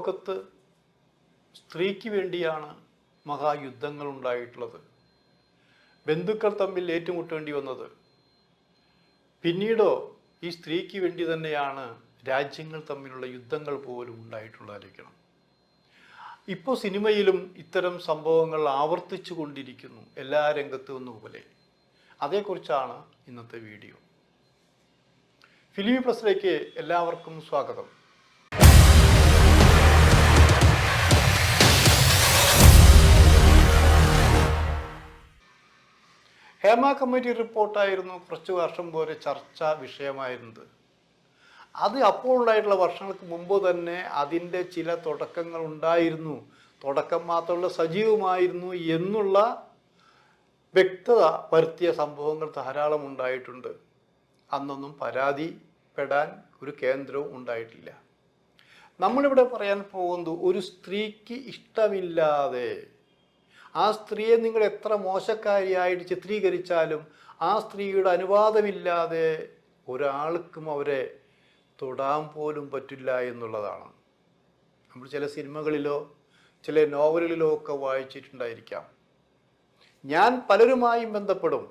ലോകത്ത് സ്ത്രീക്ക് വേണ്ടിയാണ് മഹായുദ്ധങ്ങൾ ഉണ്ടായിട്ടുള്ളത്. ബന്ധുക്കൾ തമ്മിൽ ഏറ്റുമുട്ടേണ്ടി വന്നത്. പിന്നീടോ ഈ സ്ത്രീക്ക് വേണ്ടി തന്നെയാണ് രാജ്യങ്ങൾ തമ്മിലുള്ള യുദ്ധങ്ങൾ പോലും ഉണ്ടായിട്ടുള്ളതായിരിക്കണം. ഇപ്പോൾ സിനിമയിലും ഇത്തരം സംഭവങ്ങൾ ആവർത്തിച്ചു കൊണ്ടിരിക്കുന്നു, എല്ലാ രംഗത്തും ഒന്നുപോലെ. അതേക്കുറിച്ചാണ് ഇന്നത്തെ വീഡിയോ. ഫിലിമി പ്ലസിലേക്ക് എല്ലാവർക്കും സ്വാഗതം. ഹേമ കമ്മിറ്റി റിപ്പോർട്ടായിരുന്നു കുറച്ച് വർഷം പോലെ ചർച്ചാ വിഷയമായിരുന്നത്. അത് അപ്പോൾ ഉണ്ടായിട്ടുള്ള വർഷങ്ങൾക്ക് മുമ്പ് തന്നെ അതിൻ്റെ ചില തുടക്കങ്ങൾ ഉണ്ടായിരുന്നു. തുടക്കം മാത്രമല്ല, സജീവമായിരുന്നു എന്നുള്ള വ്യക്തത വരുത്തിയ സംഭവങ്ങൾ ധാരാളം ഉണ്ടായിട്ടുണ്ട്. അന്നൊന്നും പരാതിപ്പെടാൻ ഒരു കേന്ദ്രവും ഉണ്ടായിട്ടില്ല. നമ്മളിവിടെ പറയാൻ പോകുന്നത്, ഒരു സ്ത്രീക്ക് ഇഷ്ടമില്ലാതെ ആ സ്ത്രീയെ നിങ്ങൾ എത്ര മോശക്കാരിയായിട്ട് ചിത്രീകരിച്ചാലും ആ സ്ത്രീയുടെ അനുവാദമില്ലാതെ ഒരാൾക്കും അവരെ തൊടാൻ പോലും പറ്റില്ല എന്നുള്ളതാണ്. നമ്മൾ ചില സിനിമകളിലോ ചില നോവലുകളിലോ ഒക്കെ വായിച്ചിട്ടുണ്ടായിരിക്കാം. ഞാൻ പലരുമായും ബന്ധപ്പെടും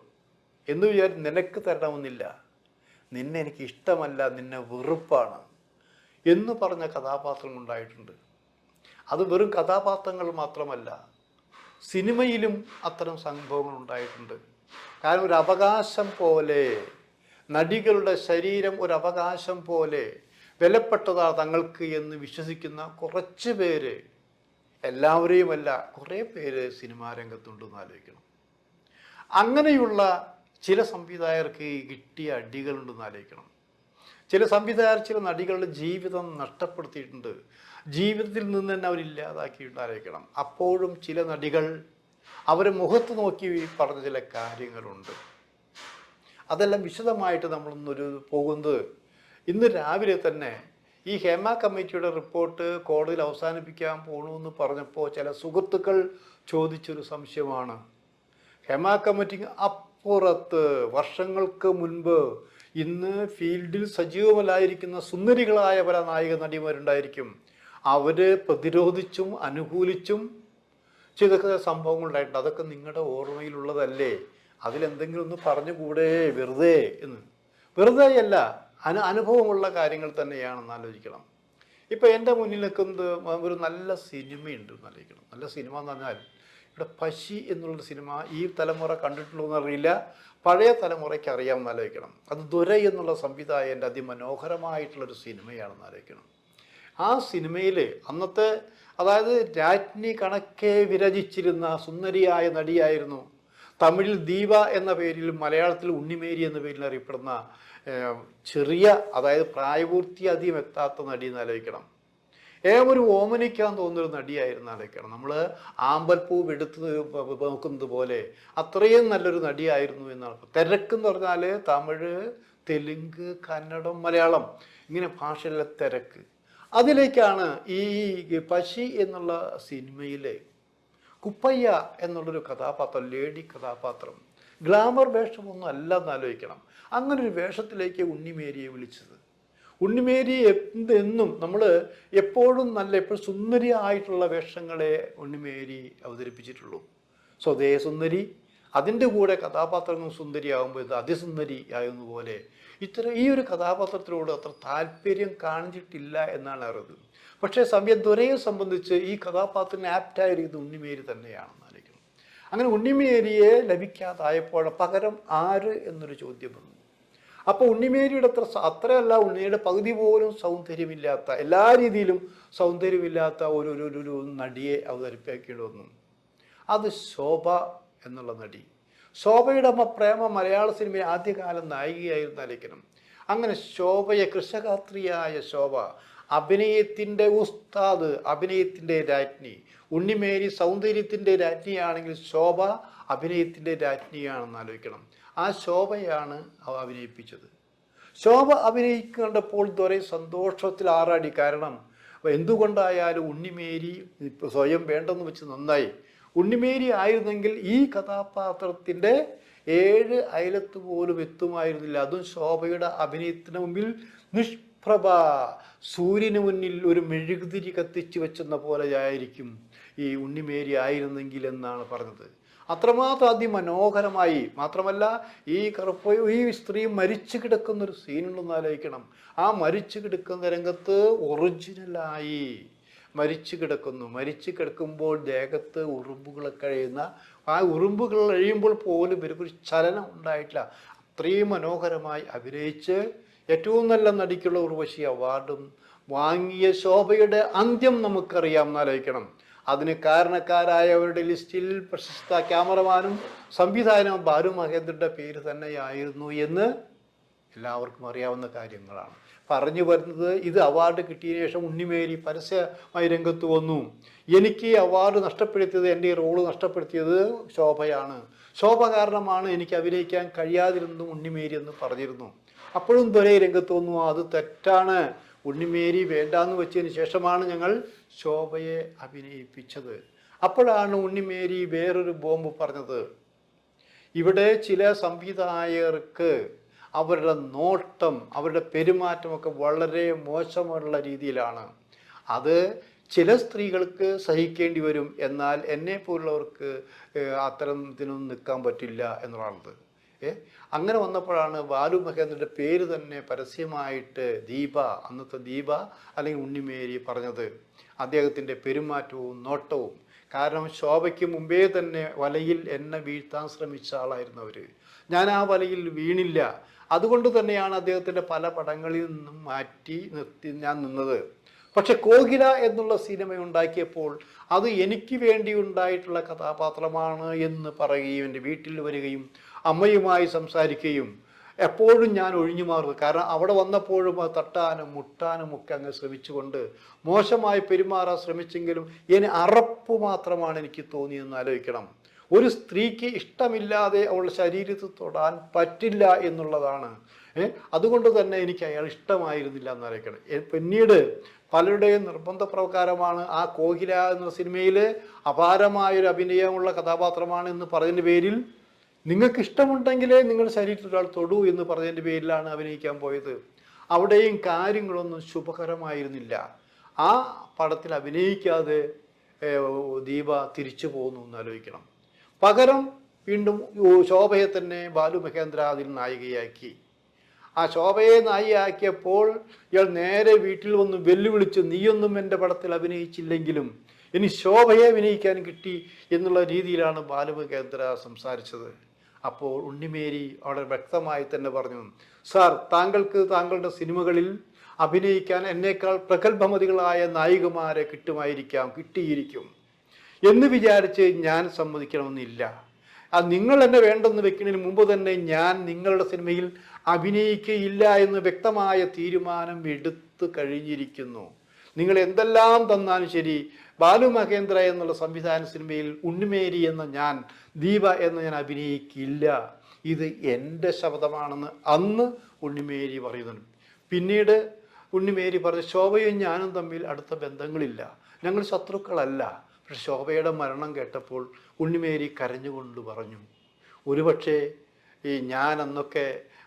എന്ന് വിചാരിച്ച് നിനക്ക് തരണമെന്നില്ല, നിന്നെ എനിക്ക് ഇഷ്ടമല്ല, നിന്നെ വെറുപ്പാണ് എന്ന് പറഞ്ഞ കഥാപാത്രങ്ങൾ ഉണ്ടായിട്ടുണ്ട്. അത് വെറും കഥാപാത്രങ്ങൾ മാത്രമല്ല, സിനിമയിലും അത്തരം സംഭവങ്ങൾ ഉണ്ടായിട്ടുണ്ട്. കാരണം ഒരു അവകാശം പോലെ, നടികളുടെ ശരീരം ഒരു അവകാശം പോലെ വിലപ്പെട്ടതാണ് തങ്ങൾക്ക് എന്ന് വിശ്വസിക്കുന്ന കുറച്ച് പേര്, എല്ലാവരെയുമല്ല കുറേ പേര് സിനിമാ രംഗത്തുണ്ടെന്ന് ആലോചിക്കണം. അങ്ങനെയുള്ള ചില സംവിധായകർക്ക് കിട്ടിയ അടികളുണ്ടെന്ന് ആലോചിക്കണം. ചില സംവിധായകർ ചില നടികളുടെ ജീവിതം നഷ്ടപ്പെടുത്തിയിട്ടുണ്ട്, ജീവിതത്തിൽ നിന്ന് തന്നെ അവരില്ലാതാക്കിയിട്ട് ആലോചിക്കണം. അപ്പോഴും ചില നടികൾ അവരെ മുഖത്ത് നോക്കി പറഞ്ഞ ചില കാര്യങ്ങളുണ്ട്. അതെല്ലാം വിശദമായിട്ട് നമ്മളൊന്നൊരു പോകുന്നത്, ഇന്ന് രാവിലെ തന്നെ ഈ ഹേമ കമ്മിറ്റിയുടെ റിപ്പോർട്ട് കോടതിയിൽ അവസാനിപ്പിക്കാൻ പോകണമെന്ന് പറഞ്ഞപ്പോൾ ചില സുഹൃത്തുക്കൾ ചോദിച്ചൊരു സംശയമാണ്. ഹേമ കമ്മിറ്റിക്ക് അപ്പുറത്ത് വർഷങ്ങൾക്ക് മുൻപ് ഇന്ന് ഫീൽഡിൽ സജീവമല്ലായിരിക്കുന്ന സുന്ദരികളായ പല നായിക നടിമാരുണ്ടായിരിക്കും. അവർ പ്രതിരോധിച്ചും അനുകൂലിച്ചും ചെയ്തൊക്കെ സംഭവങ്ങളുണ്ടായിട്ടുണ്ട്. അതൊക്കെ നിങ്ങളുടെ ഓർമ്മയിലുള്ളതല്ലേ? അതിലെന്തെങ്കിലും ഒന്ന് പറഞ്ഞുകൂടെ വെറുതെ എന്ന്? വെറുതെയല്ല, അനുഭവമുള്ള കാര്യങ്ങൾ തന്നെയാണെന്ന് ആലോചിക്കണം. ഇപ്പം എൻ്റെ മുന്നിൽ നിൽക്കുന്നത് ഒരു നല്ല സിനിമയുണ്ട് എന്ന് ആലോചിക്കണം. നല്ല സിനിമ എന്ന് പറഞ്ഞാൽ ഇവിടെ പശി എന്നുള്ളൊരു സിനിമ ഈ തലമുറ കണ്ടിട്ടുള്ളൂ എന്നറിയില്ല, പഴയ തലമുറയ്ക്ക് അറിയാമെന്ന് ആലോചിക്കണം. അത് ദുരൈ എന്നുള്ള സംവിധായകൻ്റെ അതിമനോഹരമായിട്ടുള്ളൊരു സിനിമയാണെന്ന് ആലോചിക്കണം. ആ സിനിമയിൽ അന്നത്തെ, അതായത് രാജ്ഞി കണക്കെ വിരചിച്ചിരുന്ന സുന്ദരിയായ നടിയായിരുന്നു. തമിഴിൽ ദീപ എന്ന പേരിലും മലയാളത്തിൽ ഉണ്ണിമേരി എന്ന പേരിൽ അറിയപ്പെടുന്ന ചെറിയ, അതായത് പ്രായപൂർത്തി അധികം എത്താത്ത നടി എന്ന് ആലോചിക്കണം. ഒരു ഓമനിക്കാൻ തോന്നുന്നൊരു നടിയായിരുന്നു ആലോചിക്കണം. നമ്മൾ ആമ്പൽപ്പൂവ് എടുത്ത് നോക്കുന്നത് പോലെ അത്രയും നല്ലൊരു നടിയായിരുന്നു എന്നാണ്. തിരക്കെന്ന് പറഞ്ഞാൽ തമിഴ്, തെലുങ്ക്, കന്നഡം, മലയാളം ഇങ്ങനെ ഭാഷയിലെ തിരക്ക്. അതിലേക്കാണ് ഈ പശി എന്നുള്ള സിനിമയിലെ കുപ്പയ്യ എന്നുള്ളൊരു കഥാപാത്രം, ലേഡി കഥാപാത്രം, ഗ്ലാമർ വേഷമൊന്നും അല്ല എന്നാലോചിക്കണം. അങ്ങനൊരു വേഷത്തിലേക്ക് ഉണ്ണിമേരിയെ വിളിച്ചത്. ഉണ്ണിമേരി എന്നും നമ്മൾ എപ്പോഴും എപ്പോഴും സുന്ദരിയായിട്ടുള്ള വേഷങ്ങളെ ഉണ്ണിമേരി അവതരിപ്പിച്ചിട്ടുള്ളൂ. സ്വതേ സുന്ദരി, അതിൻ്റെ കൂടെ കഥാപാത്രങ്ങൾ സുന്ദരിയാകുമ്പോൾ ഇത് അതിസുന്ദരി ആകുന്ന പോലെ ഈ ഒരു കഥാപാത്രത്തിനോട് അത്ര താല്പര്യം കാണിച്ചിട്ടില്ല എന്നാണ് അറിയുന്നത്. പക്ഷേ ദുരയെ സംബന്ധിച്ച് ഈ കഥാപാത്രത്തിന് ആപ്റ്റായിരിക്കുന്നത് ഉണ്ണിമേരി തന്നെയാണെന്ന് ആലോചിക്കണം. അങ്ങനെ ഉണ്ണിമേരിയെ ലഭിക്കാതായപ്പോൾ പകരം ആര് എന്നൊരു ചോദ്യം വന്നു. അപ്പോൾ ഉണ്ണിമേരിയുടെ അത്രയല്ല, ഉണ്ണിയുടെ പകുതി പോലും സൗന്ദര്യമില്ലാത്ത, എല്ലാ രീതിയിലും സൗന്ദര്യമില്ലാത്ത ഒരു നടിയെ അവതരിപ്പിക്കേണ്ടി വന്നു. അത് ശോഭ എന്നുള്ള നടി. ശോഭയുടെ അമ്മ പ്രേമ മലയാള സിനിമയിൽ ആദ്യകാലം നായികയായിരുന്നു ആലോചിക്കണം. അങ്ങനെ ശോഭയെ, കൃഷകാത്രിയായ ശോഭ, അഭിനയത്തിൻ്റെ ഉസ്താദ്, അഭിനയത്തിൻ്റെ രാജ്ഞി. ഉണ്ണിമേരി സൗന്ദര്യത്തിൻ്റെ രാജ്ഞിയാണെങ്കിൽ ശോഭ അഭിനയത്തിൻ്റെ രാജ്ഞിയാണെന്ന് ആലോചിക്കണം. ആ ശോഭയാണ് അഭിനയിപ്പിച്ചത്. ശോഭ അഭിനയിക്കേണ്ടപ്പോൾ ദുരൈ സന്തോഷത്തിൽ ആറാടി. കാരണം എന്തുകൊണ്ടായാലും ഉണ്ണിമേരി സ്വയം വേണ്ടെന്ന് വെച്ച് നന്നായി. ഉണ്ണിമേരി ആയിരുന്നെങ്കിൽ ഈ കഥാപാത്രത്തിൻ്റെ 7 അയലത്ത് പോലും എത്തുമായിരുന്നില്ല. അതും ശോഭയുടെ അഭിനയത്തിന് മുമ്പിൽ പ്രഭ സൂര്യന് മുന്നിൽ ഒരു മെഴുകുതിരി കത്തിച്ചു വെച്ചെന്ന പോലെയായിരിക്കും ഈ ഉണ്ണിമേരി ആയിരുന്നെങ്കിൽ എന്നാണ് പറഞ്ഞത്. അത്രമാത്രം അതിമനോഹരമായി. മാത്രമല്ല ഈ സ്ത്രീ മരിച്ചു കിടക്കുന്നൊരു സീനുണ്ടെന്ന് ആലോചിക്കണം. ആ മരിച്ചു കിടക്കുന്ന രംഗത്ത് ഒറിജിനലായി മരിച്ചു കിടക്കുമ്പോൾ ദേഹത്ത് ഉറുമ്പുകളൊക്കെ കഴിയുന്ന ആ ഉറുമ്പുകൾ കഴിയുമ്പോൾ പോലും ഇവർക്കൊരു ചലനം ഉണ്ടായിട്ടില്ല. അത്രയും മനോഹരമായി അഭിനയിച്ച് ഏറ്റവും നല്ല നടിക്കുള്ള ഉർവശി അവാർഡും വാങ്ങിയ ശോഭയുടെ അന്ത്യം നമുക്കറിയാം എന്നാലോചിക്കണം. അതിന് കാരണക്കാരായവരുടെ ലിസ്റ്റിൽ പ്രശസ്ത ക്യാമറമാനും സംവിധായകനും ബാലു മഹേന്ദ്രന്റെ പേര് തന്നെയായിരുന്നു എന്ന് എല്ലാവർക്കും അറിയാവുന്ന കാര്യങ്ങളാണ്. പറഞ്ഞു വരുന്നത്, ഇത് അവാർഡ് കിട്ടിയ ശേഷം ഉണ്ണിമേരി പരസ്യമായി രംഗത്ത് വന്നു. എനിക്ക് അവാർഡ് നഷ്ടപ്പെടുത്തിയത്, എൻ്റെ റോള് നഷ്ടപ്പെടുത്തിയത് ശോഭയാണ്. ശോഭ കാരണമാണ് എനിക്ക് അഭിനയിക്കാൻ കഴിയാതിരുന്നു ഉണ്ണിമേരി എന്ന് പറഞ്ഞിരുന്നു. അപ്പോഴും ഒരേ രംഗത്ത് വന്നു, അത് തെറ്റാണ്, ഉണ്ണിമേരി വേണ്ടാന്ന് വെച്ചതിന് ശേഷമാണ് ഞങ്ങൾ ശോഭയെ അഭിനയിപ്പിച്ചത്. അപ്പോഴാണ് ഉണ്ണിമേരി വേറൊരു ബോംബ് പറഞ്ഞത്. ഇവിടെ ചില സംവിധായകർക്ക് അവരുടെ നോട്ടം, അവരുടെ പെരുമാറ്റമൊക്കെ വളരെ മോശമുള്ള രീതിയിലാണ്. അത് ചില സ്ത്രീകൾക്ക് സഹിക്കേണ്ടി വരും, എന്നാൽ എന്നെ പോലുള്ളവർക്ക് അത്തരത്തിനൊന്നും നിൽക്കാൻ പറ്റില്ല എന്നുള്ളത്. അങ്ങനെ വന്നപ്പോഴാണ് ബാലു മഹേന്ദ്രൻ്റെ പേര് തന്നെ പരസ്യമായിട്ട് ദീപ, അന്നത്തെ ദീപ അല്ലെങ്കിൽ ഉണ്ണിമേരി പറഞ്ഞത്. അദ്ദേഹത്തിൻ്റെ പെരുമാറ്റവും നോട്ടവും. കാരണം ശോഭയ്ക്ക് മുമ്പേ തന്നെ വലയിൽ എന്നെ വീഴ്ത്താൻ ശ്രമിച്ച ആളായിരുന്നു അവർ. ഞാൻ ആ വലയിൽ വീണില്ല. അതുകൊണ്ട് തന്നെയാണ് അദ്ദേഹത്തിൻ്റെ പല പടങ്ങളിൽ നിന്നും മാറ്റി നിർത്തി ഞാൻ നിന്നത്. പക്ഷെ കോകില എന്നുള്ള സിനിമ ഉണ്ടാക്കിയപ്പോൾ അത് എനിക്ക് വേണ്ടി ഉണ്ടായിട്ടുള്ള കഥാപാത്രമാണ് എന്ന് പറയുകയും എൻ്റെ വീട്ടിൽ വരികയും അമ്മയുമായി സംസാരിക്കുകയും എപ്പോഴും ഞാൻ ഒഴിഞ്ഞു മാറുക. കാരണം അവിടെ വന്നപ്പോഴും തട്ടാനും മുട്ടാനും ഒക്കെ അങ്ങ് ശ്രമിച്ചുകൊണ്ട് മോശമായി പെരുമാറാൻ ശ്രമിച്ചെങ്കിലും ഇനി അറപ്പ് മാത്രമാണ് എനിക്ക് തോന്നിയെന്ന് ആലോചിക്കണം. ഒരു സ്ത്രീക്ക് ഇഷ്ടമില്ലാതെ അവളുടെ ശരീരത്തിൽ തൊടാൻ പറ്റില്ല എന്നുള്ളതാണ്. അതുകൊണ്ട് തന്നെ എനിക്ക് അയാൾ ഇഷ്ടമായിരുന്നില്ല എന്നാലോചിക്കണം. പിന്നീട് പലരുടെയും നിർബന്ധപ്രകാരമാണ് ആ കോകില എന്ന സിനിമയിൽ അപാരമായൊരു അഭിനയമുള്ള കഥാപാത്രമാണ് എന്ന് പറഞ്ഞതിൻ്റെ പേരിൽ, നിങ്ങൾക്ക് ഇഷ്ടമുണ്ടെങ്കിലേ നിങ്ങളുടെ ശരീരത്തിൽ ഒരാൾ തൊടൂ എന്ന് പറഞ്ഞതിൻ്റെ പേരിലാണ് അഭിനയിക്കാൻ പോയത്. അവിടെയും കാര്യങ്ങളൊന്നും ശുഭകരമായിരുന്നില്ല. ആ പടത്തിൽ അഭിനയിക്കാതെ ദീപ തിരിച്ചു പോകുന്നു എന്നാലോചിക്കണം. പകരം വീണ്ടും ശോഭയെ തന്നെ ബാലു മഹേന്ദ്ര അതിൽ നായികയാക്കി. ആ ശോഭയെ നായികയാക്കിയപ്പോൾ ഇയാൾ നേരെ വീട്ടിൽ വന്ന് വെല്ലുവിളിച്ച്, നീയൊന്നും എൻ്റെ പടത്തിൽ അഭിനയിച്ചില്ലെങ്കിലും ഇനി ശോഭയെ അഭിനയിക്കാൻ കിട്ടി എന്നുള്ള രീതിയിലാണ് ബാലു മഹേന്ദ്ര സംസാരിച്ചത്. അപ്പോൾ ഉണ്ണിമേരി അവിടെ വ്യക്തമായി തന്നെ പറഞ്ഞു, സാർ, താങ്കൾക്ക് താങ്കളുടെ സിനിമകളിൽ അഭിനയിക്കാൻ എന്നേക്കാൾ പ്രഗത്ഭമതികളായ നായികമാരെ കിട്ടിയിരിക്കും എന്ന് വിചാരിച്ച് ഞാൻ സമ്മതിക്കണമെന്നില്ല. നിങ്ങൾ എന്നെ വേണ്ടെന്ന് വെക്കുന്നതിന് മുമ്പ് തന്നെ ഞാൻ നിങ്ങളുടെ സിനിമയിൽ അഭിനയിക്കുകയില്ല എന്ന് വ്യക്തമായ തീരുമാനം എടുത്തു കഴിഞ്ഞിരിക്കുന്നു. നിങ്ങൾ എന്തെല്ലാം തന്നാലും ശരി, ബാലു മഹേന്ദ്ര എന്നുള്ള സംവിധാന സിനിമയിൽ ഉണ്ണിമേരി എന്ന ഞാൻ, ദീപ എന്ന ഞാൻ അഭിനയിക്കില്ല. ഇത് എൻ്റെ ശബ്ദമാണെന്ന് അന്ന് ഉണ്ണിമേരി പറയുന്നുണ്ട്. പിന്നീട് ഉണ്ണിമേരി പറഞ്ഞു, ശോഭയും ഞാനും തമ്മിൽ അടുത്ത ബന്ധങ്ങളില്ല, ഞങ്ങൾ ശത്രുക്കളല്ല. പക്ഷെ ശോഭയുടെ മരണം കേട്ടപ്പോൾ ഉണ്ണിമേരി കരഞ്ഞുകൊണ്ട് പറഞ്ഞു, ഒരുപക്ഷെ ഞാൻ അന്നൊക്കെ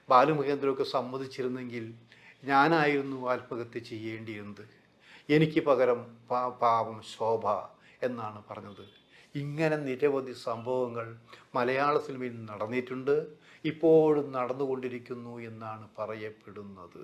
ബാലു മഹേന്ദ്രയൊക്കെ സമ്മതിച്ചിരുന്നെങ്കിൽ ഞാനായിരുന്നു ആത്മഹത്യ ചെയ്യേണ്ടിയിരുന്നത്, എനിക്ക് പകരം പാവം ശോഭ എന്നാണ് പറഞ്ഞത്. ഇങ്ങനെ നിരവധി സംഭവങ്ങൾ മലയാള സിനിമയിൽ നടന്നിട്ടുണ്ട്, ഇപ്പോഴും നടന്നുകൊണ്ടിരിക്കുന്നു എന്നാണ് പറയപ്പെടുന്നത്.